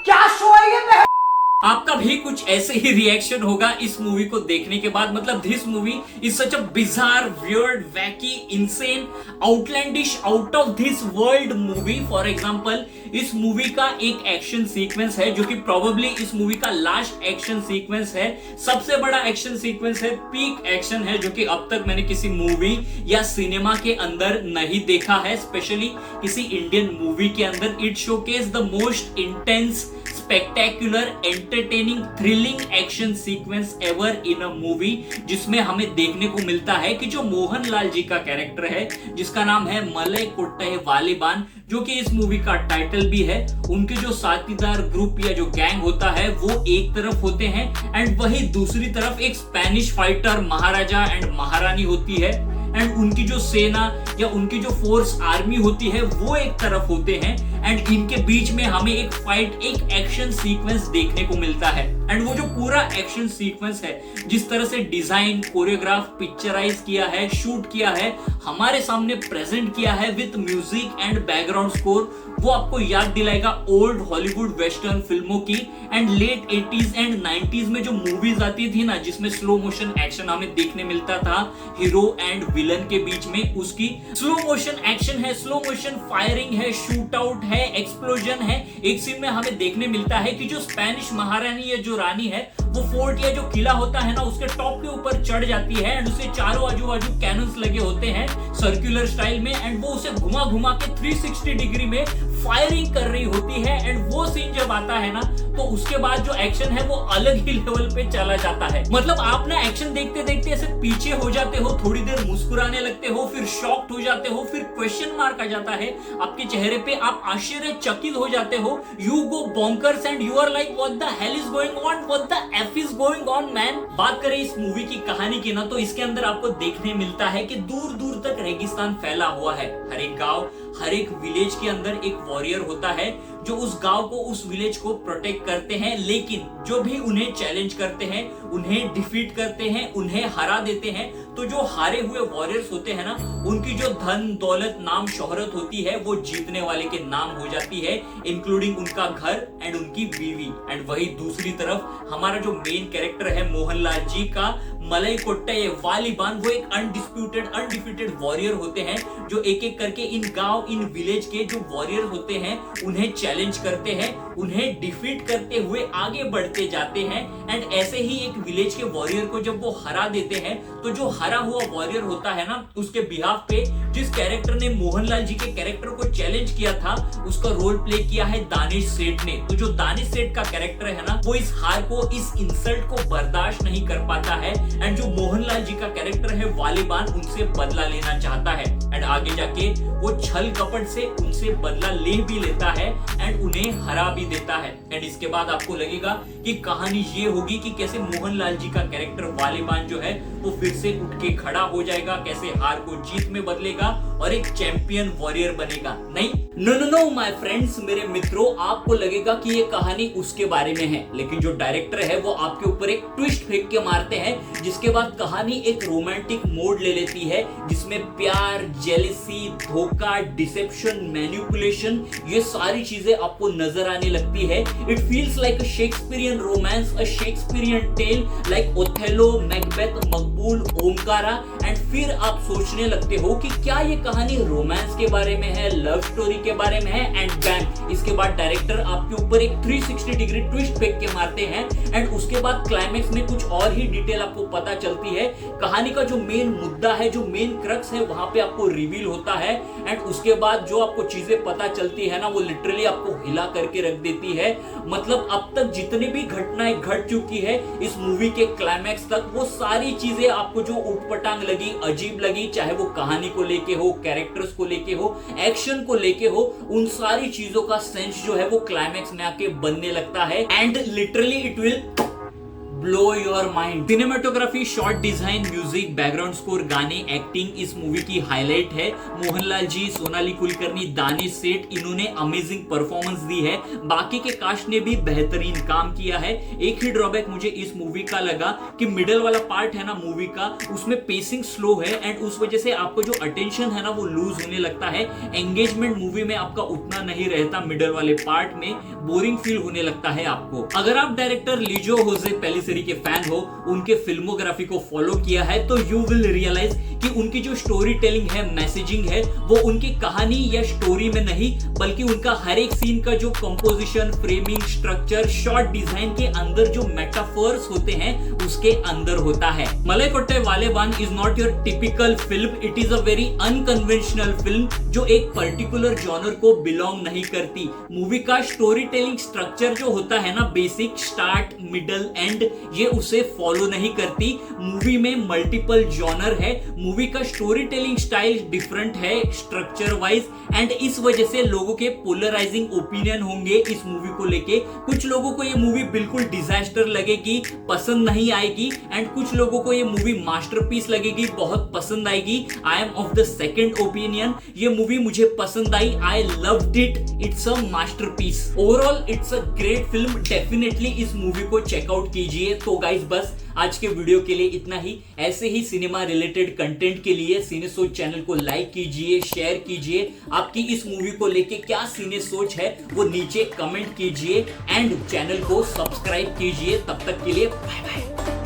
क्या शो है ये? आपका भी कुछ ऐसे ही रिएक्शन होगा इस मूवी को देखने के बाद। मतलब this movie is such a bizarre, weird, वैकी, insane, outlandish, out of this world movie. For example इस मूवी का एक एक्शन सीक्वेंस है जो कि प्रोबेबली इस मूवी का लास्ट एक्शन सीक्वेंस है, सबसे बड़ा एक्शन सीक्वेंस है, पीक एक्शन है जो कि अब तक मैंने किसी मूवी या सिनेमा के अंदर नहीं देखा है, स्पेशली किसी इंडियन मूवी के अंदर। It showcase the most intense, spectacular, entertaining, thrilling action sequence ever in a movie, जिसमें हमें देखने को मिलता है कि जो मोहनलाल जी का कैरेक्टर है जिसका नाम है मलई कोट्टई वालीबान, जो कि इस मूवी का टाइटल भी है, उनके जो साथीदार ग्रुप या जो गैंग होता है वो एक तरफ होते हैं एंड वही दूसरी तरफ एक स्पेनिश फाइटर महाराजा एंड महारानी होती है एंड उनकी जो सेना या उनकी जो फोर्स आर्मी होती है वो एक तरफ होते हैं एंड इनके बीच में हमें एक फाइट, एक एक्शन सीक्वेंस देखने को मिलता है। एंड वो जो पूरा एक्शन सीक्वेंस है, जिस तरह से डिजाइन, कोरियोग्राफ, पिक्चराइज किया है, शूट किया है, हमारे सामने प्रेजेंट किया है with music and background score, वो आपको याद दिलाएगा ओल्ड हॉलीवुड वेस्टर्न फिल्मों की and let 80s and 90s में जो मूवीज आती थी ना जिसमें स्लो मोशन एक्शन हमें देखने मिलता था हीरो एंड विलन के बीच में, उसकी स्लो मोशन एक्शन है, स्लो मोशन फायरिंग है, शूट आउट है, एक्सप्लोजन है। एक सीन में हमें देखने मिलता है कि जो स्पेनिश महारानी या जो रानी है वो फोर्ट या जो किला होता है ना उसके टॉप के ऊपर चढ़ जाती है एंड उसे चारों आजू बाजू कैनन्स लगे होते हैं सर्कुलर स्टाइल में एंड वो उसे घुमा घुमा के 360 डिग्री में फायरिंग कर रही होती है एंड वो सीन जब आता है ना तो उसके बाद जो एक्शन है वो अलग ही लेवल पे चला जाता है। मतलब आप ना एक्शन देखते देखते ऐसे पीछे हो जाते हो, थोड़ी देर मुस्कुराने लगते हो, फिर शॉक्ड हो जाते हो, फिर क्वेश्चन मार्क आ जाता है आपके चेहरे पे, आप आश्चर्यचकित हो जाते हो, you go bonkers and you are like what the hell is going on, what the F is going on man. बात करें इस मूवी की कहानी की ना तो इसके अंदर आपको देखने मिलता है कि दूर दूर तक रेगिस्तान फैला हुआ है। हर एक गांव, हर एक विलेज के अंदर एक वॉरियर होता है जो उस गांव को, उस विलेज को प्रोटेक्ट करते हैं, लेकिन जो भी उन्हें चैलेंज करते हैं, उन्हें डिफीट करते हैं, उन्हें हरा देते हैं, तो जो हारे हुए वॉरियर्स होते हैं ना उनकी जो धन दौलत नाम शोहरत होती है वो जीतने वाले के नाम हो जाती है, इंक्लूडिंग उनका घर एंड उनकी बीवी। एंड वही दूसरी तरफ हमारा जो मेन कैरेक्टर है मोहनलाल जी का मलई कोट्टई वालीबान, वो एक अनडिस्प्यूटेड, अनडिफीटेड वॉरियर होते हैं जो एक एक करके इन गांव, इन विलेज के जो वॉरियर होते हैं उन्हें चैलेंज करते हैं, उन्हें डिफीट करते हुए आगे बढ़ते जाते हैं। एंड ऐसे ही एक विलेज के वॉरियर को जब वो हरा देते हैं तो जो हरा हुआ वॉरियर होता है ना उसके बिहाफ पे जिस कैरेक्टर ने मोहनलाल जी के कैरेक्टर को चैलेंज किया था उसका रोल प्ले किया है दानिश सेठ ने। तो जो दानिश सेठ का कैरेक्टर है ना वो इस हार को, इस इंसल्ट को बर्दाश्त नहीं कर पाता है एंड जो मोहनलाल जी का कैरेक्टर है वालीबान उनसे बदला लेना चाहता है एंड आगे जाके वो छल कपट से उनसे बदला ले भी लेता है एंड उन्हें हरा भी देता है। एंड इसके बाद आपको लगेगा कि कहानी ये होगी कि कैसे मोहनलाल जी का कैरेक्टर वालीबान जो है वो फिर से उठ के खड़ा हो जाएगा, कैसे हार को जीत में बदलेगा और एक चैंपियन वॉरियर बनेगा। नहीं, no no no my friends, मेरे मित्रों, आपको लगेगा कि ये कहानी उसके बारे में है, लेकिन जो डायरेक्टर है वो आपके ऊपर एक ट्विस्ट फेंक के मारते हैं जिसके बाद कहानी एक रोमांटिक मोड ले लेती है जिसमें प्यार, जेलसी, धोखा, डिसेप्शन, मैनिपुलेशन, ये सारी चीजें आपको नजर आने लगती है। It feels like a Shakespearean romance, a Shakespearean tale like Othello, Macbeth, Maqbool, Omkara. And फिर आप सोचने लगते हो कि क्या ये कहानी रोमांस के बारे में है, लव स्टोरी के बारे में है, एंड बैम इसके बाद डायरेक्टर आपके ऊपर एक 360 डिग्री ट्विस्ट फेंक के मारते हैं एंड उसके बाद क्लाइमेक्स में कुछ और ही डिटेल आपको पता चलती है। कहानी का जो मेन मुद्दा है, जो मेन क्रक्स है, वहां पे आपको रिवील होता है एंड उसके बाद जो आपको चीजें पता चलती है ना वो लिटरली आपको हिला करके रख देती है। मतलब अब तक जितनी भी घटनाएं घट चुकी है इस मूवी के क्लाइमेक्स तक, वो सारी चीजें आपको जो उटपटांग लगी, अजीब लगी, चाहे वो कहानी को लेके हो, कैरेक्टर्स को लेके हो, एक्शन को लेके हो, उन सारी चीजों का सेंस जो है वो क्लाइमेक्स में आके बनने लगता है and literally it will blow your mind. Cinematography, shot design, music, background score, गाने, एक्टिंग इस मूवी की हाईलाइट है। मोहनलाल जी, सोनाली कुलकर्णी, दानिश सेठ, इन्होंने अमेजिंग परफॉर्मेंस दी है। बाकी के कास्ट ने भी बेहतरीन काम किया है। एक ही ड्रॉबैक मुझे इस मूवी का लगा कि मिडल वाला पार्ट है ना मूवी का, उसमें पेसिंग स्लो है एंड उस वजह से आपको जो अटेंशन है ना वो लूज होने लगता है। एंगेजमेंट मूवी में आपका उतना नहीं रहता मिडल वाले पार्ट में। बोरिंग फील होने लगता है आपको। अगर आप डायरेक्टर लिजो होजे पेलिसेरी के फैन हो, उनके फिल्मोग्राफी को फॉलो किया है, तो यू विल रियलाइज कि उनकी जो स्टोरी टेलिंग है, मैसेजिंग है, वो उनकी कहानी या स्टोरी में नहीं बल्कि उनका हर एक सीन का जो composition, framing, structure, shot design के अंदर जो मेटाफर्स होते हैं उसके अंदर होता है। Malaikottai Vaaliban is not your typical film, it is a very unconventional film जो एक पर्टिकुलर जॉनर को बिलोंग नहीं करती। मूवी का स्टोरी टेलिंग स्ट्रक्चर जो होता है ना, बेसिक, स्टार्ट, मिडल, एंड, ये उसे फॉलो नहीं करती। मूवी में मल्टीपल जॉनर है, मूवी का स्टोरी टेलिंग स्टाइल डिफरेंट है स्ट्रक्चर वाइज, एंड इस वजह से लोगों के पोलराइजिंग ओपिनियन होंगे इस मूवी को लेके। कुछ लोगों को ये मूवी बिल्कुल डिजास्टर लगेगी, पसंद नहीं आएगी, एंड कुछ लोगों को ये मूवी मास्टरपीस लगेगी, बहुत पसंद आएगी। I am of the second opinion. ये मूवी मुझे पसंद आई, I loved it, it's a masterpiece. Overall it's a great film, definitely इस मूवी को चेकआउट कीजिए। तो गाइस बस आज के वीडियो के लिए इतना ही। ऐसे ही सिनेमा रिलेटेड कंटेंट के लिए सिने सोच चैनल को लाइक कीजिए, शेयर कीजिए। आपकी इस मूवी को लेके क्या सिने सोच है वो नीचे कमेंट कीजिए, एंड चैनल को सब्सक्राइब कीजिए। तब तक के लिए बाय बाय।